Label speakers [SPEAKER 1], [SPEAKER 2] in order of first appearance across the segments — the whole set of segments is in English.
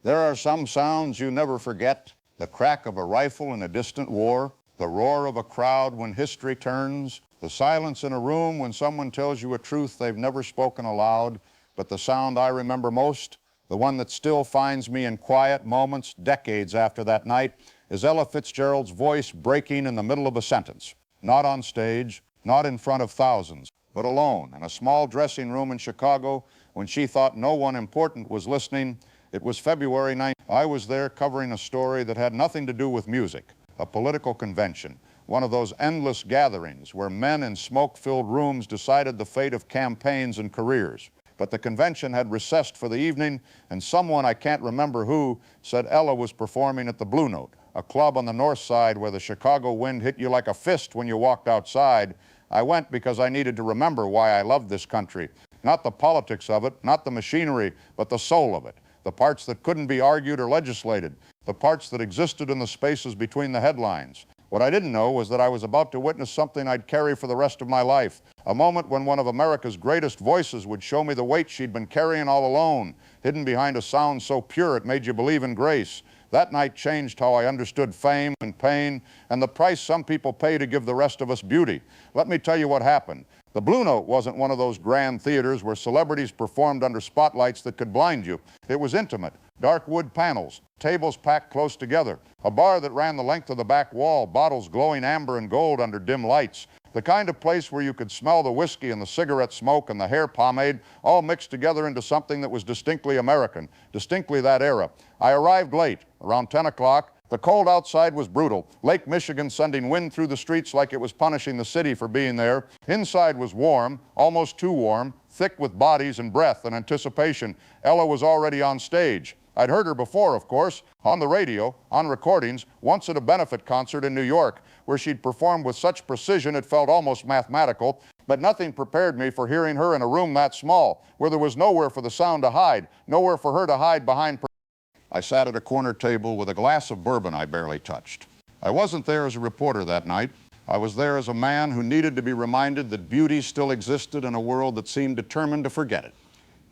[SPEAKER 1] There are some sounds you never forget, the crack of a rifle in a distant war, the roar of a crowd when history turns, the silence in a room when someone tells you a truth they've never spoken aloud. But the sound I remember most, the one that still finds me in quiet moments decades after that night, is Ella Fitzgerald's voice breaking in the middle of a sentence. Not on stage, not in front of thousands, but alone in a small dressing room in Chicago when she thought no one important was listening. It was February 9th. I was there covering a story that had nothing to do with music, a political convention, one of those endless gatherings where men in smoke-filled rooms decided the fate of campaigns and careers. But the convention had recessed for the evening, and someone, I can't remember who, said Ella was performing at the Blue Note, a club on the north side where the Chicago wind hit you like a fist when you walked outside. I went because I needed to remember why I loved this country. Not the politics of it, not the machinery, but the soul of it. The parts that couldn't be argued or legislated, the parts that existed in the spaces between the headlines. What I didn't know was that I was about to witness something I'd carry for the rest of my life, a moment when one of America's greatest voices would show me the weight she'd been carrying all alone, hidden behind a sound so pure it made you believe in grace. That night changed how I understood fame and pain and the price some people pay to give the rest of us beauty. Let me tell you what happened. The Blue Note wasn't one of those grand theaters where celebrities performed under spotlights that could blind you. It was intimate, dark wood panels, tables packed close together, a bar that ran the length of the back wall, bottles glowing amber and gold under dim lights, the kind of place where you could smell the whiskey and the cigarette smoke and the hair pomade all mixed together into something that was distinctly American, distinctly that era. I arrived late, around 10 o'clock. The cold outside was brutal, Lake Michigan sending wind through the streets like it was punishing the city for being there. Inside was warm, almost too warm, thick with bodies and breath and anticipation. Ella was already on stage. I'd heard her before, of course, on the radio, on recordings, once at a benefit concert in New York, where she'd performed with such precision it felt almost mathematical, but nothing prepared me for hearing her in a room that small, where there was nowhere for the sound to hide, nowhere for her to hide behind. I sat at a corner table with a glass of bourbon I barely touched. I wasn't there as a reporter that night. I was there as a man who needed to be reminded that beauty still existed in a world that seemed determined to forget it.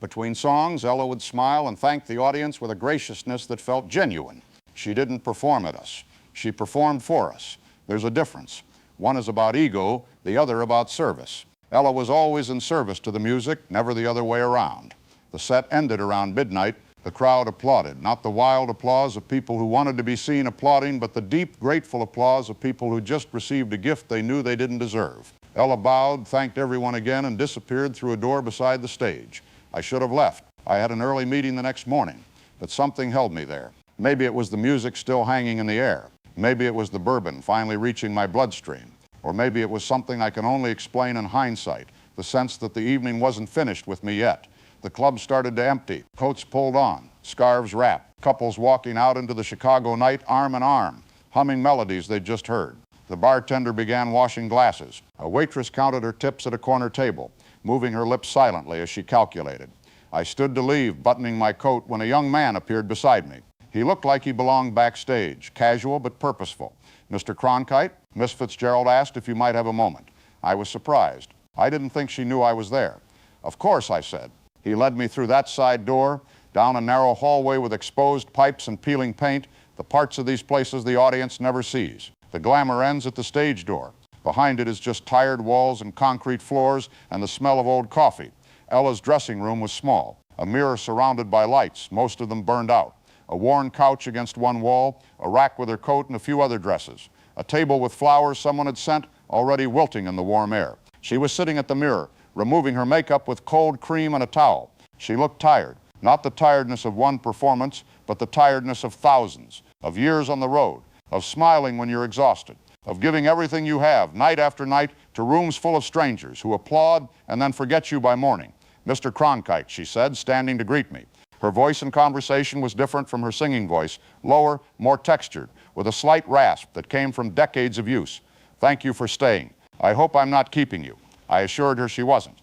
[SPEAKER 1] Between songs, Ella would smile and thank the audience with a graciousness that felt genuine. She didn't perform at us. She performed for us. There's a difference. One is about ego, the other about service. Ella was always in service to the music, never the other way around. The set ended around midnight. The crowd applauded, not the wild applause of people who wanted to be seen applauding, but the deep, grateful applause of people who just received a gift they knew they didn't deserve. Ella bowed, thanked everyone again, and disappeared through a door beside the stage. I should have left. I had an early meeting the next morning, but something held me there. Maybe it was the music still hanging in the air. Maybe it was the bourbon finally reaching my bloodstream. Or maybe it was something I can only explain in hindsight, the sense that the evening wasn't finished with me yet. The club started to empty, coats pulled on, scarves wrapped, couples walking out into the Chicago night arm in arm, humming melodies they'd just heard. The bartender began washing glasses. A waitress counted her tips at a corner table, moving her lips silently as she calculated. I stood to leave, buttoning my coat, when a young man appeared beside me. He looked like he belonged backstage, casual but purposeful. "Mr. Cronkite?" Miss Fitzgerald asked if you might have a moment. I was surprised. I didn't think she knew I was there. "Of course," I said. He led me through that side door, down a narrow hallway with exposed pipes and peeling paint, the parts of these places the audience never sees. The glamour ends at the stage door. Behind it is just tired walls and concrete floors and the smell of old coffee. Ella's dressing room was small, a mirror surrounded by lights, most of them burned out, a worn couch against one wall, a rack with her coat and a few other dresses, a table with flowers someone had sent, already wilting in the warm air. She was sitting at the mirror, removing her makeup with cold cream and a towel. She looked tired, not the tiredness of one performance, but the tiredness of thousands, of years on the road, of smiling when you're exhausted, of giving everything you have, night after night, to rooms full of strangers who applaud and then forget you by morning. "Mr. Cronkite," she said, standing to greet me. Her voice in conversation was different from her singing voice, lower, more textured, with a slight rasp that came from decades of use. "Thank you for staying. I hope I'm not keeping you." I assured her she wasn't.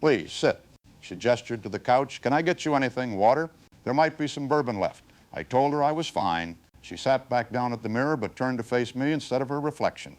[SPEAKER 1] "Please, sit." She gestured to the couch. "Can I get you anything? Water? There might be some bourbon left." I told her I was fine. She sat back down at the mirror but turned to face me instead of her reflection.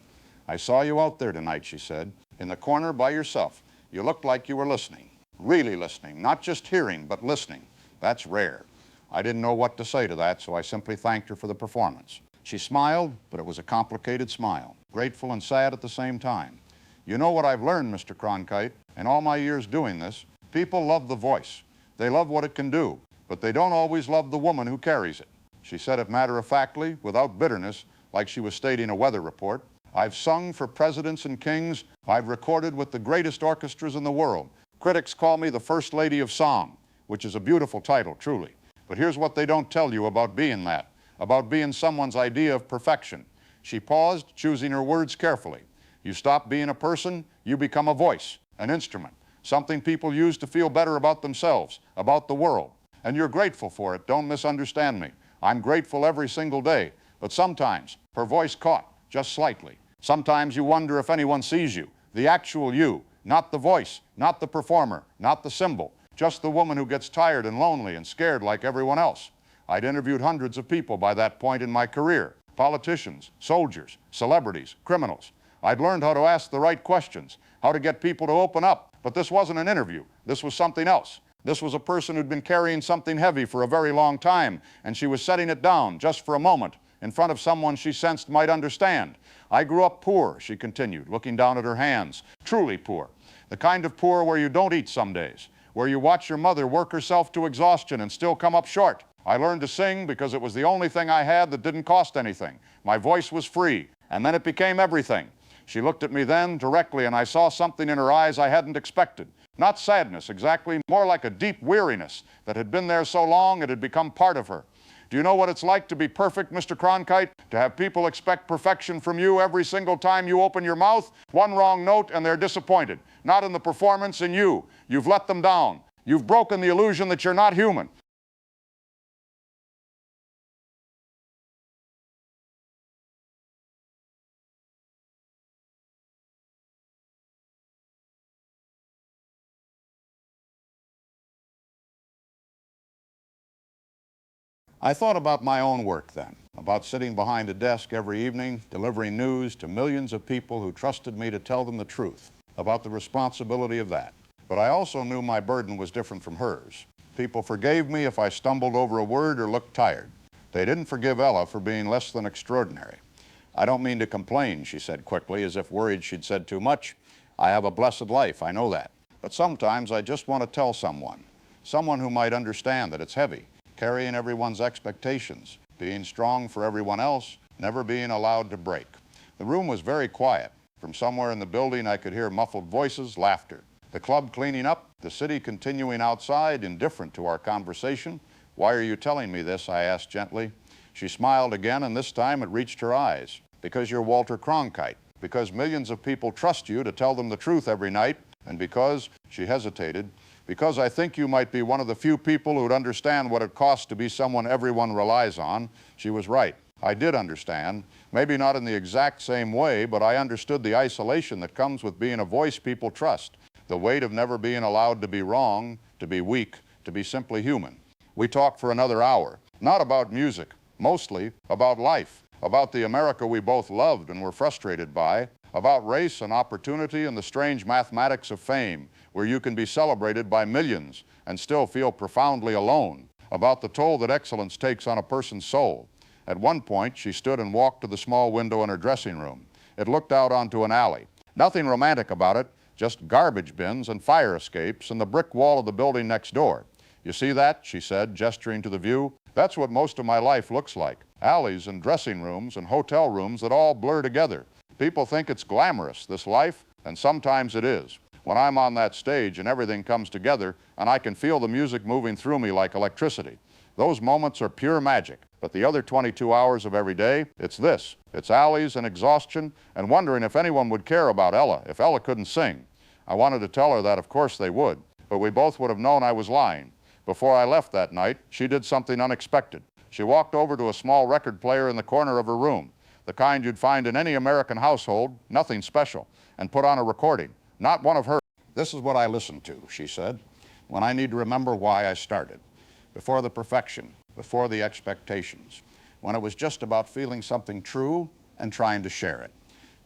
[SPEAKER 1] I saw you out there tonight, she said, in the corner by yourself. You looked like you were listening, really listening, not just hearing, but listening. That's rare. I didn't know what to say to that, so I simply thanked her for the performance. She smiled, but it was a complicated smile, grateful and sad at the same time. You know what I've learned, Mr. Cronkite, in all my years doing this? People love the voice. They love what it can do, but they don't always love the woman who carries it. She said it matter-of-factly, without bitterness, like she was stating a weather report. I've sung for presidents and kings. I've recorded with the greatest orchestras in the world. Critics call me the First Lady of Song, which is a beautiful title, truly. But here's what they don't tell you about being that, about being someone's idea of perfection. She paused, choosing her words carefully. You stop being a person, you become a voice, an instrument, something people use to feel better about themselves, about the world. And you're grateful for it, don't misunderstand me. I'm grateful every single day, but sometimes her voice caught, just slightly. Sometimes you wonder if anyone sees you, the actual you, not the voice, not the performer, not the symbol, just the woman who gets tired and lonely and scared like everyone else. I'd interviewed hundreds of people by that point in my career, politicians, soldiers, celebrities, criminals. I'd learned how to ask the right questions, how to get people to open up, but this wasn't an interview. This was something else. This was a person who'd been carrying something heavy for a very long time, and she was setting it down just for a moment in front of someone she sensed might understand. I grew up poor, she continued, looking down at her hands, truly poor. The kind of poor where you don't eat some days, where you watch your mother work herself to exhaustion and still come up short. I learned to sing because it was the only thing I had that didn't cost anything. My voice was free, and then it became everything. She looked at me then directly, and I saw something in her eyes I hadn't expected. Not sadness exactly, more like a deep weariness that had been there so long it had become part of her. Do you know what it's like to be perfect, Mr. Cronkite? To have people expect perfection from you every single time you open your mouth? One wrong note and they're disappointed. Not in the performance, in you. You've let them down. You've broken the illusion that you're not human. I thought about my own work then, about sitting behind a desk every evening, delivering news to millions of people who trusted me to tell them the truth, about the responsibility of that. But I also knew my burden was different from hers. People forgave me if I stumbled over a word or looked tired. They didn't forgive Ella for being less than extraordinary. I don't mean to complain, she said quickly, as if worried she'd said too much. I have a blessed life, I know that. But sometimes I just want to tell someone who might understand that it's heavy, carrying everyone's expectations, being strong for everyone else, never being allowed to break. The room was very quiet. From somewhere in the building I could hear muffled voices, laughter. The club cleaning up, the city continuing outside, indifferent to our conversation. Why are you telling me this? I asked gently. She smiled again, and this time it reached her eyes. Because you're Walter Cronkite. Because millions of people trust you to tell them the truth every night. And because, she hesitated, because I think you might be one of the few people who'd understand what it costs to be someone everyone relies on. She was right. I did understand. Maybe not in the exact same way, but I understood the isolation that comes with being a voice people trust. The weight of never being allowed to be wrong, to be weak, to be simply human. We talked for another hour, not about music, mostly about life, about the America we both loved and were frustrated by, about race and opportunity and the strange mathematics of fame, where you can be celebrated by millions and still feel profoundly alone, about the toll that excellence takes on a person's soul. At one point, she stood and walked to the small window in her dressing room. It looked out onto an alley. Nothing romantic about it, just garbage bins and fire escapes and the brick wall of the building next door. You see that? She said, gesturing to the view. That's what most of my life looks like. Alleys and dressing rooms and hotel rooms that all blur together. People think it's glamorous, this life, and sometimes it is. When I'm on that stage and everything comes together and I can feel the music moving through me like electricity. Those moments are pure magic. But the other 22 hours of every day, it's this. It's alleys and exhaustion and wondering if anyone would care about Ella, if Ella couldn't sing. I wanted to tell her that of course they would, but we both would have known I was lying. Before I left that night, she did something unexpected. She walked over to a small record player in the corner of her room, the kind you'd find in any American household, nothing special, and put on a recording, not one of hers. This is what I listen to, she said, when I need to remember why I started. Before the perfection, before the expectations, when it was just about feeling something true and trying to share it.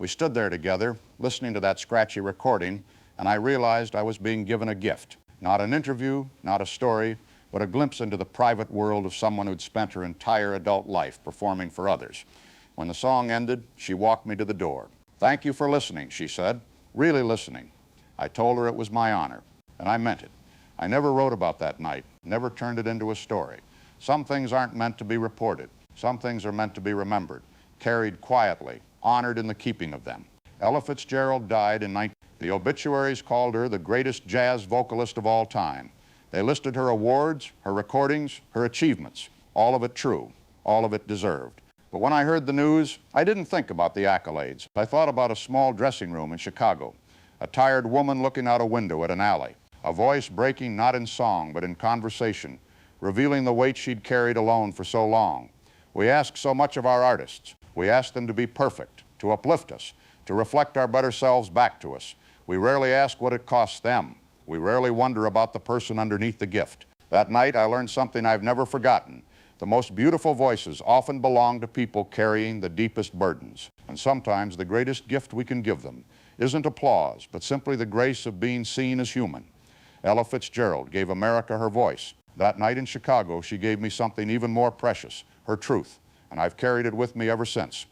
[SPEAKER 1] We stood there together, listening to that scratchy recording, and I realized I was being given a gift. Not an interview, not a story, but a glimpse into the private world of someone who'd spent her entire adult life performing for others. When the song ended, she walked me to the door. "Thank you for listening," she said, "really listening." I told her it was my honor, and I meant it. I never wrote about that night, never turned it into a story. Some things aren't meant to be reported. Some things are meant to be remembered, carried quietly, honored in the keeping of them. Ella Fitzgerald died in 19... The obituaries called her the greatest jazz vocalist of all time. They listed her awards, her recordings, her achievements, all of it true, all of it deserved. But when I heard the news, I didn't think about the accolades. I thought about a small dressing room in Chicago, a tired woman looking out a window at an alley, a voice breaking not in song but in conversation, revealing the weight she'd carried alone for so long. We ask so much of our artists. We ask them to be perfect, to uplift us, to reflect our better selves back to us. We rarely ask what it costs them. We rarely wonder about the person underneath the gift. That night I learned something I've never forgotten. The most beautiful voices often belong to people carrying the deepest burdens. And sometimes the greatest gift we can give them isn't applause, but simply the grace of being seen as human. Ella Fitzgerald gave America her voice. That night in Chicago, she gave me something even more precious, her truth, and I've carried it with me ever since.